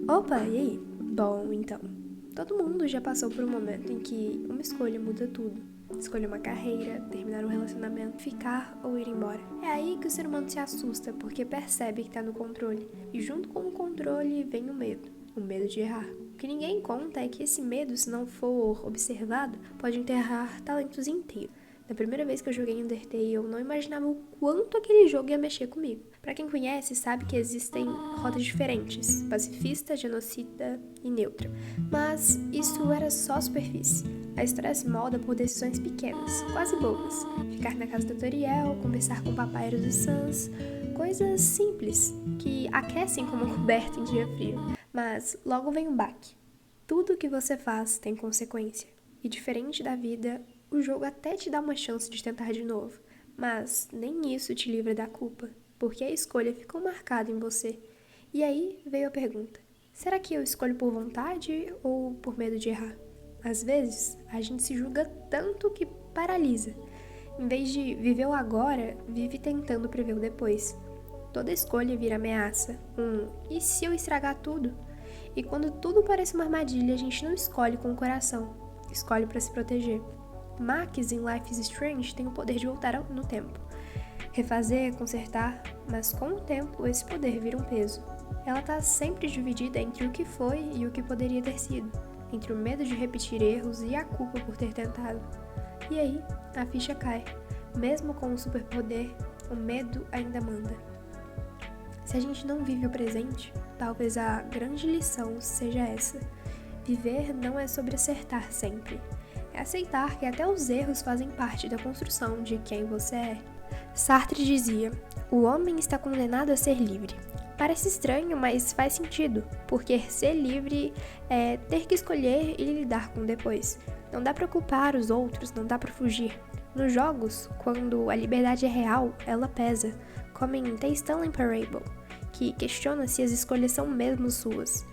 Opa, e aí? Bom, então, todo mundo já passou por um momento em que uma escolha muda tudo. Escolher uma carreira, terminar um relacionamento, ficar ou ir embora. É aí que o ser humano se assusta, porque percebe que está no controle. E junto com o controle vem o medo de errar. O que ninguém conta é que esse medo, se não for observado, pode enterrar talentos inteiros. Na primeira vez que eu joguei Undertale, eu não imaginava o quanto aquele jogo ia mexer comigo. Pra quem conhece, sabe que existem rotas diferentes, pacifista, genocida e neutra. Mas isso era só superfície. A história se molda por decisões pequenas, quase bobas. Ficar na casa do Toriel, conversar com o papai dos Sans, coisas simples, que aquecem como coberta em dia frio. Mas logo vem o baque. Tudo que você faz tem consequência. E diferente da vida, o jogo até te dá uma chance de tentar de novo, mas nem isso te livra da culpa, porque a escolha ficou marcada em você. E aí veio a pergunta: será que eu escolho por vontade ou por medo de errar? Às vezes, a gente se julga tanto que paralisa. Em vez de viver o agora, vive tentando prever o depois. Toda escolha vira ameaça. E se eu estragar tudo? E quando tudo parece uma armadilha, a gente não escolhe com o coração, escolhe para se proteger. Max em Life is Strange tem o poder de voltar no tempo. Refazer, consertar, mas com o tempo esse poder vira um peso. Ela está sempre dividida entre o que foi e o que poderia ter sido, entre o medo de repetir erros e a culpa por ter tentado. E aí, a ficha cai. Mesmo com o superpoder, o medo ainda manda. Se a gente não vive o presente, talvez a grande lição seja essa. Viver não é sobre acertar sempre. É aceitar que até os erros fazem parte da construção de quem você é. Sartre dizia: o homem está condenado a ser livre. Parece estranho, mas faz sentido, porque ser livre é ter que escolher e lidar com depois. Não dá para culpar os outros, não dá para fugir. Nos jogos, quando a liberdade é real, ela pesa, como em The Stanley Parable, que questiona se as escolhas são mesmo suas.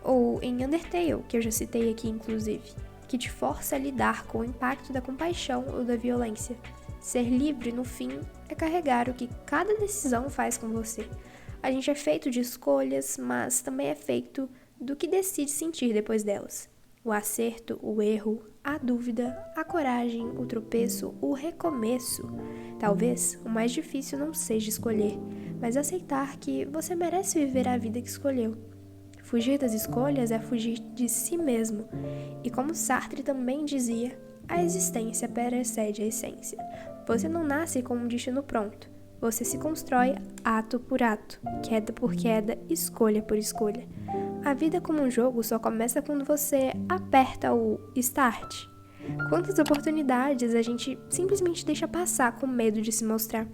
Ou em Undertale, que eu já citei aqui inclusive, que te força a lidar com o impacto da compaixão ou da violência. Ser livre, no fim, é carregar o que cada decisão faz com você. A gente é feito de escolhas, mas também é feito do que decide sentir depois delas. O acerto, o erro, a dúvida, a coragem, o tropeço, o recomeço. Talvez o mais difícil não seja escolher, mas aceitar que você merece viver a vida que escolheu. Fugir das escolhas é fugir de si mesmo. E como Sartre também dizia, a existência precede a essência. Você não nasce com um destino pronto. Você se constrói ato por ato, queda por queda, escolha por escolha. A vida como um jogo só começa quando você aperta o Start. Quantas oportunidades a gente simplesmente deixa passar com medo de se mostrar?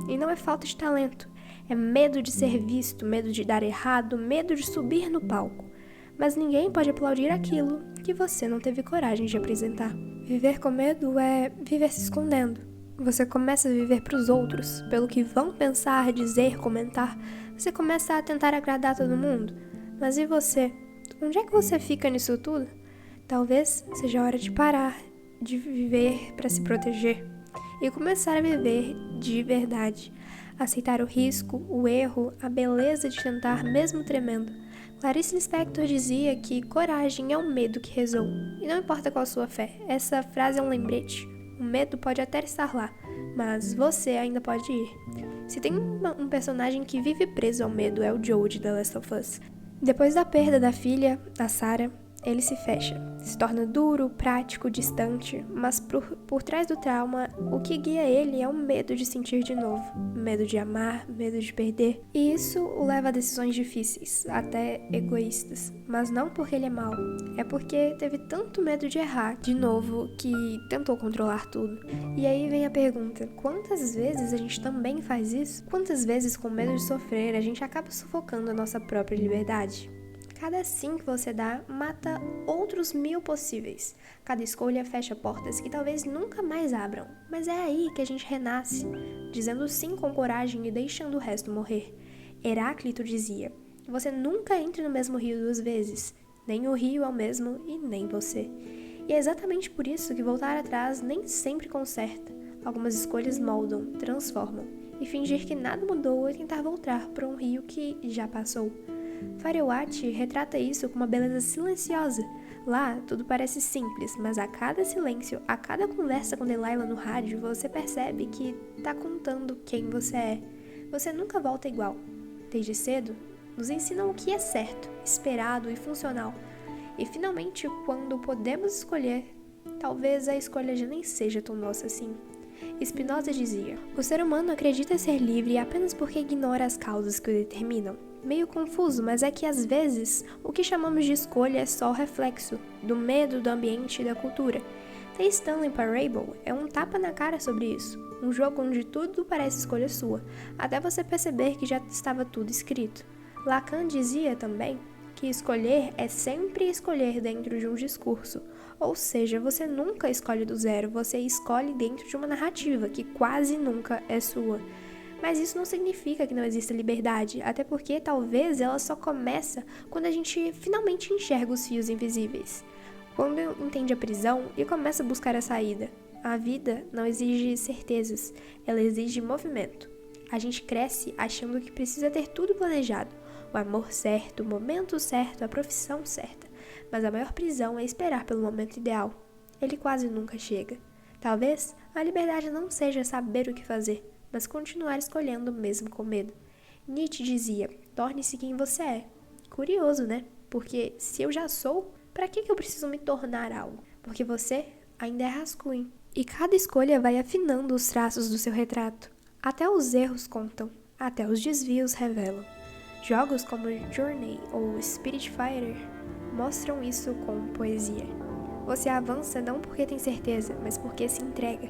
E não é falta de talento, é medo de ser visto, medo de dar errado, medo de subir no palco. Mas ninguém pode aplaudir aquilo que você não teve coragem de apresentar. Viver com medo é viver se escondendo. Você começa a viver para os outros, pelo que vão pensar, dizer, comentar. Você começa a tentar agradar todo mundo. Mas e você? Onde é que você fica nisso tudo? Talvez seja a hora de parar de viver para se proteger e começar a viver de verdade. Aceitar o risco, o erro, a beleza de tentar mesmo tremendo. Clarice Lispector dizia que coragem é o medo que rezou. E não importa qual a sua fé, essa frase é um lembrete. O medo pode até estar lá, mas você ainda pode ir. Se tem um personagem que vive preso ao medo é o Joel de The Last of Us. Depois da perda da filha, a Sarah, ele se fecha, se torna duro, prático, distante, mas por trás do trauma, o que guia ele é o medo de sentir de novo, medo de amar, medo de perder. E isso o leva a decisões difíceis, até egoístas, mas não porque ele é mau, é porque teve tanto medo de errar de novo que tentou controlar tudo. E aí vem a pergunta: quantas vezes a gente também faz isso? Quantas vezes, com medo de sofrer, a gente acaba sufocando a nossa própria liberdade? Cada sim que você dá mata outros 1000 possíveis. Cada escolha fecha portas que talvez nunca mais abram. Mas é aí que a gente renasce, dizendo sim com coragem e deixando o resto morrer. Heráclito dizia: você nunca entre no mesmo rio 2 vezes. Nem o rio é o mesmo e nem você. E é exatamente por isso que voltar atrás nem sempre conserta. Algumas escolhas moldam, transformam. E fingir que nada mudou é tentar voltar para um rio que já passou. Fariwati retrata isso com uma beleza silenciosa. Lá, tudo parece simples, mas a cada silêncio, a cada conversa com Delilah no rádio, você percebe que tá contando quem você é. Você nunca volta igual. Desde cedo, nos ensinam o que é certo, esperado e funcional. E finalmente, quando podemos escolher, talvez a escolha já nem seja tão nossa assim. Spinoza dizia: o ser humano acredita ser livre apenas porque ignora as causas que o determinam. Meio confuso, mas é que às vezes o que chamamos de escolha é só o reflexo do medo, do ambiente e da cultura. The Stanley Parable é um tapa na cara sobre isso. Um jogo onde tudo parece escolha sua, até você perceber que já estava tudo escrito. Lacan dizia também que escolher é sempre escolher dentro de um discurso, ou seja, você nunca escolhe do zero, você escolhe dentro de uma narrativa que quase nunca é sua. Mas isso não significa que não exista liberdade, até porque talvez ela só começa quando a gente finalmente enxerga os fios invisíveis. Quando entende a prisão e começa a buscar a saída. A vida não exige certezas, ela exige movimento. A gente cresce achando que precisa ter tudo planejado. O amor certo, o momento certo, a profissão certa. Mas a maior prisão é esperar pelo momento ideal. Ele quase nunca chega. Talvez a liberdade não seja saber o que fazer, mas continuar escolhendo mesmo com medo. Nietzsche dizia: torne-se quem você é. Curioso, né? Porque se eu já sou, para que eu preciso me tornar algo? Porque você ainda é rascunho. E cada escolha vai afinando os traços do seu retrato. Até os erros contam, até os desvios revelam. Jogos como Journey ou Spirit Fighter mostram isso com poesia. Você avança não porque tem certeza, mas porque se entrega.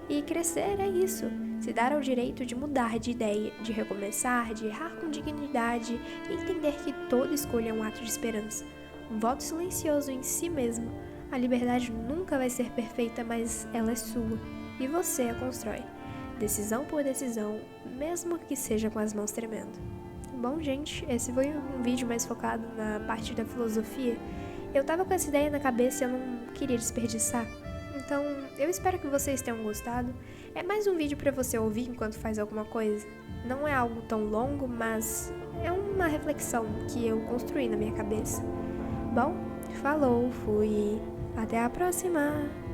E crescer é isso, se dar ao direito de mudar de ideia, de recomeçar, de errar com dignidade e entender que toda escolha é um ato de esperança. Um voto silencioso em si mesmo. A liberdade nunca vai ser perfeita, mas ela é sua. E você a constrói. Decisão por decisão, mesmo que seja com as mãos tremendo. Bom, gente, esse foi um vídeo mais focado na parte da filosofia. Eu tava com essa ideia na cabeça e eu não queria desperdiçar. Então, eu espero que vocês tenham gostado. É mais um vídeo pra você ouvir enquanto faz alguma coisa. Não é algo tão longo, mas é uma reflexão que eu construí na minha cabeça. Bom, falou, fui. Até a próxima!